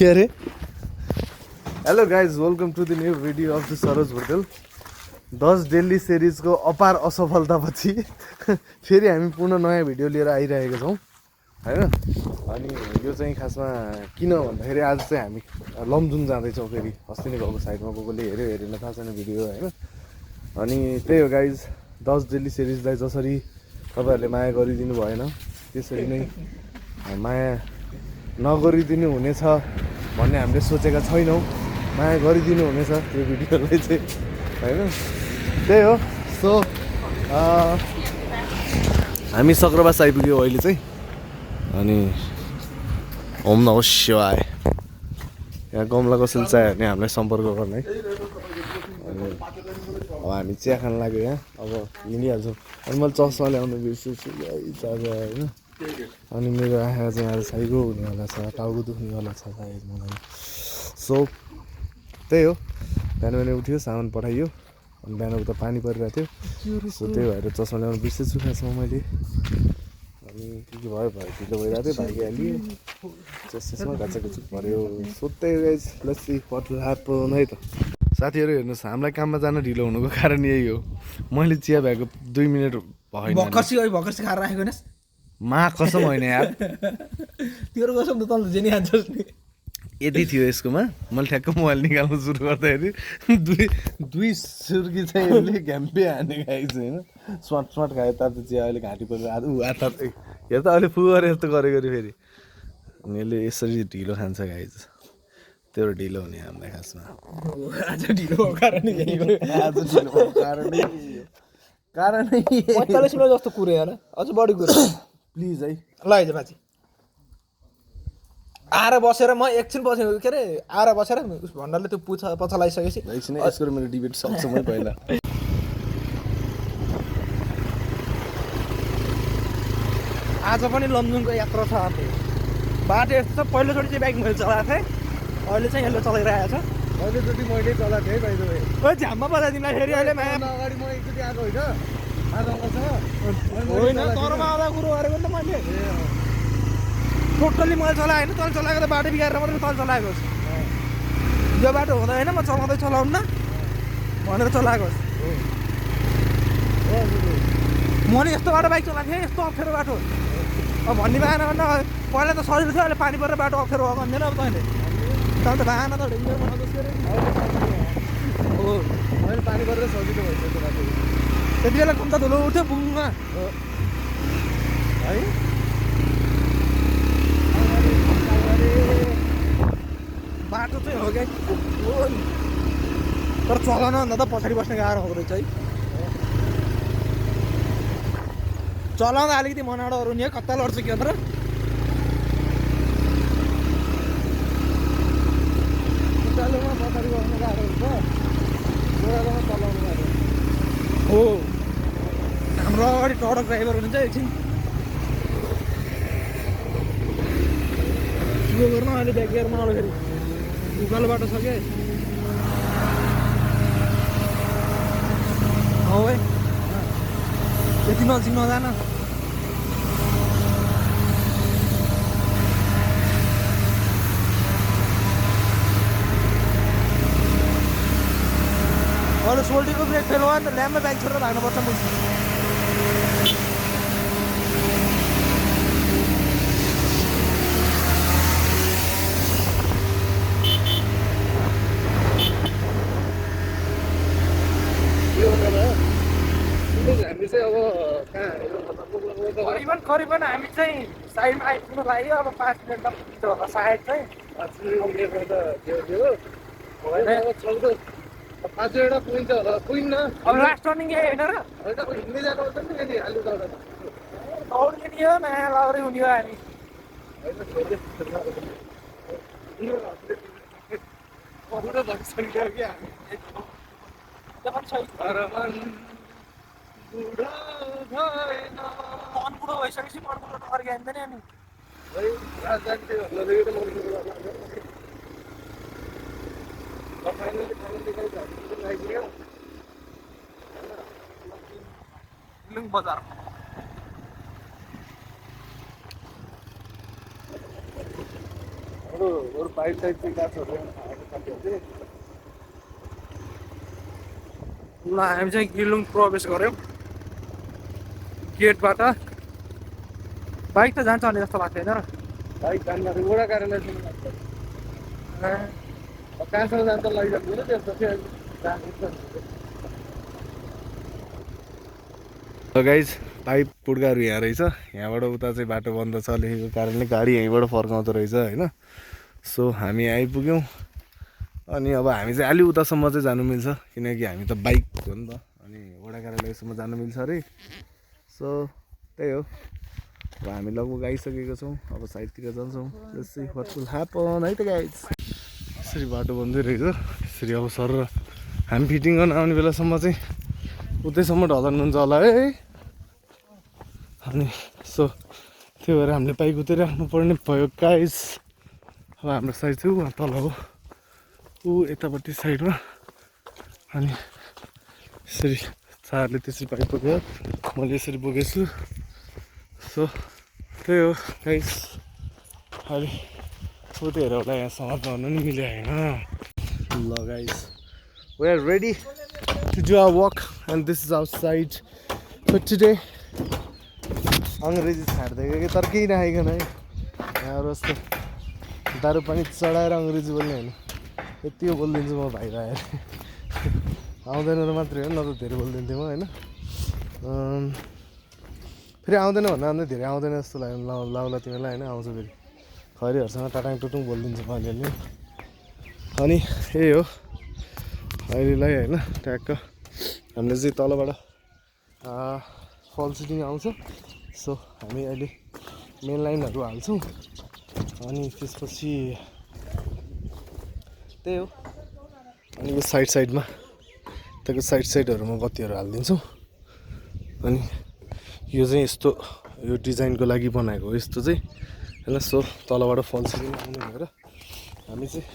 के अरे hello guys welcome to the new video of the Saroj hotel 10 daily सिरिजको अपार असफलतापछि फेरि हामी पुनः नयाँ भिडियो लिएर आइरहेका छौँ हैन। अनि यो चाहिँ खासमा किन भन्दाखेरि आज चाहिँ हामी लमजुङ जाँदैछौँ। फेरि अस्ति नै गएको साइडमा कोले हेऱ्यो हेरेन थाहा छैन भिडियो हैन। अनि त्यही हो गाइज 10 डेली सिरिजलाई जसरी तपाईँहरूले माया गरिदिनु भएन त्यसरी नै माया नगरिदिनु हुनेछ भन्ने हामीले सोचेका छैनौँ। माया गरिदिनु हुनेछ यो भिडियोलाई चाहिँ हैन। त्यही हो। सो हामी सक्राबास आइपुग्यो अहिले चाहिँ। अनि ओम नमः शिवाय। यहाँ गमला कसैले चाहियो भने हामीलाई सम्पर्क गर्ने है। अनि अब हामी चिया खान लाग्यो यहाँ। अब हिँडिहाल्छौँ। अनि मैले चस्मा ल्याउनु बिर्सेछु होइन। अनि मेरो आँखा चाहिँ आज साइगो हुनेवाला छ, टाउको दुख्नेवाला छ सायद मलाई। सो त्यही हो। बिहान बिहान उठ्यो, सामान पठाइयो। अनि बिहान उता पानी परिरहेको थियो। सो त्यही भएर चस्मा ल्याउनु बिर्सेछु खासमा मैले। अनि के भयो ढिलो भइरहेको थियो, भाइले हाल्यो चस्मा घाचाघुचुक पऱ्यो। सो त्यही guys let's see what will happen है त। साथीहरू हेर्नुहोस्, हामीलाई काममा जान ढिलो हुनुको कारण यही हो। मैले चिया भ्याएको 2 मिनट भएन। भर्खर खाएर राखेको हैनस् मा कसम होइन यार। तेरो कसम त तँले जेनी खान्छस् नि। यति थियो यसकोमा। मैले ठ्याक्क मोबाइल निकाल्नु सुरु गर्दाखेरि दुई सुर्की चाहिँ यसले घ्याम्पे हाने खाएको होइन। स्वाट खायो तातो चिया अहिले घाँटी परेर आता हेर त अहिले फुगर यस्तो गरे फेरि। अनि यसले यसरी ढिलो खान्छ गाइज। त्यो ढिलो हुने हामीलाई खासमा। आज ढिलो भएको कारणै यही हो। आज ढिलो भएको कारणै 45 मिनट जस्तो कुरे यार, अझ बढी कुरे प्लिज है। ल आइज बाजी आएर बसेर म एकछिन पछि के अरे आएर बसेर उस भण्डारले त्यो पछा लगाइसकेपछि एकछिन यसको मेरो डिबेट सक्छु म पहिला। आज पनि लमजुङको यात्रा छ। बाटो यस्तो छ, पहिलोचोटि चाहिँ बाइक मैले चलाएको थिएँ, अहिले चाहिँ यसले चलाइरहेको छ। पहिलोचोटि मैले चलाएको थिएँ भाइ तपाईँ। ओ झ्याममा बजाइदिनुलाई फेरि अहिले माया अगाडि म एकचोटि आएको होइन होइन तरमा आउँदा कुरो गरेको नि त मैले। टोटल्ली मैले चलाएँ होइन, तल चलाएको त बाटो बिगारेर मात्रै तल चलाएको होस्। यो बाटो हुँदा होइन म चलाउन्न भनेर चलाएको होस्। म नि यस्तो बाटो बाइक चलाएको थिएँ, यस्तो अप्ठ्यारो बाटो। अब भन्ने भएन भने पहिला त सजिलो थियो, अहिले पानी परेर बाटो अप्ठ्यारो भएको भन्दैन अब तैँले। तैँले त भएन त डेन्जर बनाउँदैछ अरे। हो अहिले पानी परेर सजिलो भइसक्यो बाटो। त्यति बेला खुम्ता धुलो उठ्थ्यो बुङमा है। बाटो चाहिँ हो क्या तर चलाउन भन्दा त पछाडि बस्ने गाह्रो हुँदो रहेछ है। चलाउँदा अलिकति मनाबाट अरू नि कता लड्छ के तर उकालोमा पछाडि बस्नु गाह्रो हुन्छ, ओह्रालोमा चलाउनु गाह्रो हो। हाम्रो अगाडि ट्रक ड्राइभर हुनुहुन्छ एकछिन के गर्नु अहिले ब्याक गियरमा आउँदा फेरि उकालो बाटो छ क्या हो है। यति नजिक नजान। अहिले सोल्टीको ब्रेक फेल भयो नि त, ल्याम्पमा बाइक छोडेर भाग्नुपर्छ मुझ। हामी चाहिँ अब कहाँ करिबन हामी चाहिँ साइडमा आइपुग्नु लाग्यो। अब 5 मिनटमा पुग्छ होला सायद चाहिँ। 5 मिनट त 5 एउटा पुगिन्छ होला, पुगिन्न। अब लास्ट टर्निङ यही होइन र? होइन हिँड्दै जानुपर्छ नि फेरि आलु दौडा दौड्ने नि हो, नयाँ लगाउँदै हुने हो हामी। बुढो भइसक्यो कि हामी। मन बुढो भइसकेपछि मन बुढो फर्किन्छ नि। अनि बजार बाटो अरू बाइक साइड चाहिँ गाछहरू ल हामी चाहिँ गिलुङ प्रवेश गऱ्यौँ गेटबाट। बाइक त जान्छ भने जस्तो लाग्छ होइन? बाइक जाँदाखेरि वडा कार्यालयसम्म लाग्छ। कहाँसम्म जान्छ लैजाँदैन त्यस्तो चाहिँ गाइज पाइप पुड्काहरू यहाँ रहेछ। यहाँबाट उता चाहिँ बाटो बन्द छ लेखेको कारणले गाडी यहीँबाट फर्काउँदो रहेछ होइन। सो हामी आइपुग्यौँ अनि अब हामी चाहिँ अलि उतासम्म चाहिँ जानु मिल्छ किनकि हामी त बाइक हो नि त अनि वडा कार्यालयसम्म जानु मिल्छ अरे। सो त्यही हो, अब हामी लगभग आइसकेको छौँ। अब साइडतिर जान्छौँ। Let's see what will happen है त गाइज। यसरी बाटो बन्दै रहेछ। यसरी अब सर हामी फिटिङ गर्न आउने बेलासम्म चाहिँ उतैसम्म ढलन हुन्छ होला है। अनि सो त्यही भएर हामीले बाइक उतै राख्नु पर्ने भयो गाइज। अब हाम्रो साइड चाहिँ उहाँ तल हो, ऊ यतापट्टि साइडमा। अनि यसरी चारले त्यसरी बाइक बोक्यो, मैले यसरी बोकेछु। सो त्यही हो गाइज। अहिले उतैहरू होला यहाँ समाप्त गर्नु नि मिल्यो होइन। ल guys we are ready to do our walk and this is outside for today. अङ्ग्रेजी छाड्दिएको कि तर केही नखाइकन है। यहाँ जस्तो दारु पानी चढाएर अङ्ग्रेजी बोल्ने होइन, यति हो बोलिदिन्छु म भाइ आएर। आउँदैन र मात्रै हो, न त धेरै बोलिदिन्थेँ म होइन। फेरि आउँदैन भन्दा अन्त धेरै आउँदैन जस्तो लाग्यो लाउला तिमीलाई होइन। आउँछ फेरि खैरीहरूसँग टाटाङ टुटुङ बोलिदिन्छु म अलिअलि। अनि यही हो अहिलेलाई होइन। ट्याक्क हामीले चाहिँ तलबाट फल सिटिङ आउँछ। सो हामी अहिले मेन लाइनहरू हाल्छौँ अनि त्यसपछि त्यही हो। अनि यो साइडमा त्यहाँको साइडहरूमा बत्तीहरू हालिदिन्छौँ। अनि यो चाहिँ यस्तो यो डिजाइनको लागि बनाएको हो यस्तो चाहिँ होइन। सो तलबाट फल सिलिङ आउने भएर हामी चाहिँ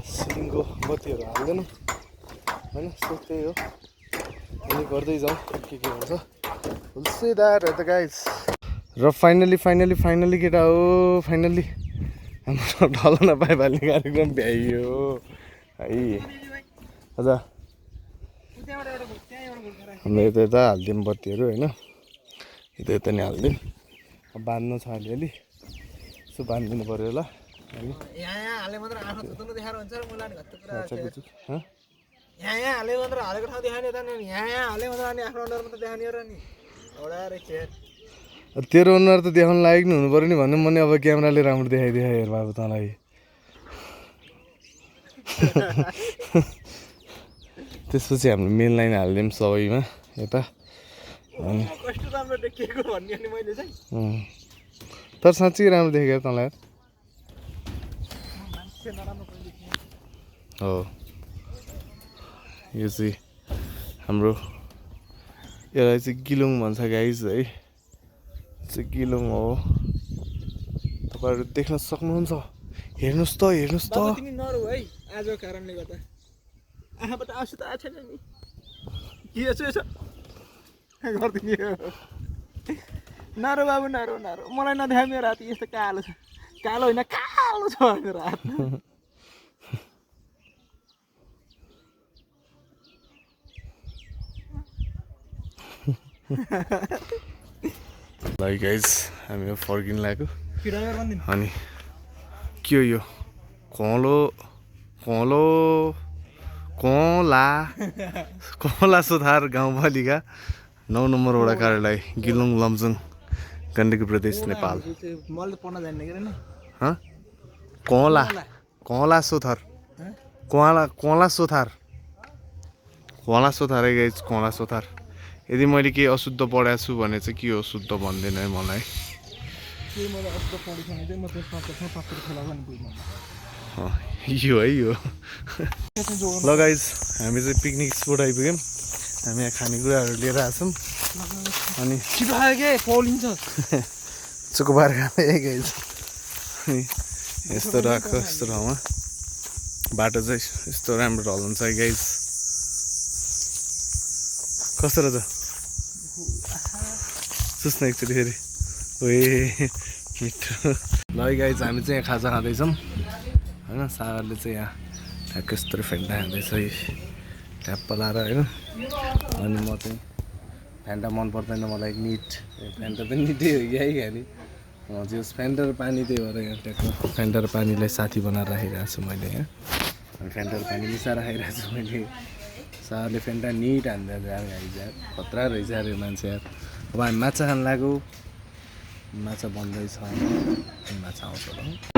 सिलिङको बत्तीहरू हाल्दैनौँ होइन। सो त्यही हो, अनि गर्दै जाउँ के हुन्छ। We'll see that at the guys. र फाइनली केटा हो, फाइनली हाम्रो ढल्न नपाए भाल्ने कार्यक्रम भ्याइयो है। हजुर हाम्रो यता हालिदिउँ बत्तीहरू होइन, यता नि हालिदिउँ। अब बाँध्नु छ अलिअलि, सो बाँधिदिनु पऱ्यो होला। यहाँ हाले मात्र आफ्नो थुत्रो देखाएर हुन्छ र मलाई घट्ट कुरा अच्छा यहाँ हाले मात्र हालेको ठाउँ देखाउने त नि, यहाँ हाले मात्र अनि आफ्नो अनुहार मात्र देखाउने र नि तेरो अनुहार त देखाउनु लायक नि हुनु पऱ्यो नि भन्नु। मैले अब क्यामेराले राम्रो देखाइदिएँ हेर बाबु तँलाई। त्यसपछि हाम्रो मेन लाइन हालिदिउँ सबैमा यता। तर साँच्चै राम्रो देखेको तँलाई हो। यो चाहिँ हाम्रो यसलाई चाहिँ गिलुङ भन्छ गाइज है। चाहिँ गिलुङ हो, तपाईँहरू देख्न सक्नुहुन्छ। हेर्नुहोस् त तिमी नरौ है आजको कारणले गर्दा। आँखाबाट आँसु त आएको छैन नि, के यसो गरिदिने हो। नरौ बाबु नरौ, मलाई नदेखा मेरो हात यस्तो कालो छ। कालो होइन कालो छ मेरो हात। लाइक गाइज हामी यो फर्किन लागेको। अनि के हो यो कला सुधार गाउँपालिका 9 नम्बर वडा कार्यालय गिलुङ लमजुङ गण्डकी प्रदेश नेपाल। कला सोथार है गाइज, कला सोथार। यदि मैले केही अशुद्ध पढाएको छु भने चाहिँ के हो, शुद्ध भन्दैन है मलाई। यो है यो। ल गाइज हामी चाहिँ पिकनिक स्पोट आइपुग्यौँ। हामी यहाँ खानेकुराहरू लिएर आएको छौँ अनि चोकोबार खाने है गाइज। अनि यस्तो राख्छ यस्तो ठाउँमा बाटो चाहिँ यस्तो राम्रो ढल्नु छ गाइज। कस्तो रहेछ सुस्न एकचोटि फेरि। ओए मिठो। ल गाइज हामी चाहिँ यहाँ खाजा खाँदैछौँ होइन सागरले चाहिँ यहाँ ठ्याक्क यस्तो फेन्टा खाँदैछ ट्याप्प लाएर होइन अनि म चाहिँ फेन्टा मन पर्दैन मलाई निट फेन्टा त निटै हो कि खाने म चाहिँ फेन्टा र पानी त्यही भएर यहाँ ट्याक्क फेन्टा र पानीलाई साथी बनाएर राखिरहेको छु मैले यहाँ अनि फेन्टा र पानी मिसाएर खाइरहेको छु मैले सागरले फेन्टा निट हान्दा यार खतरा रहेछ अरे मान्छे यार अब हामी माछा खान लाग्यो माछा बन्दैछ माछा आउँछ होला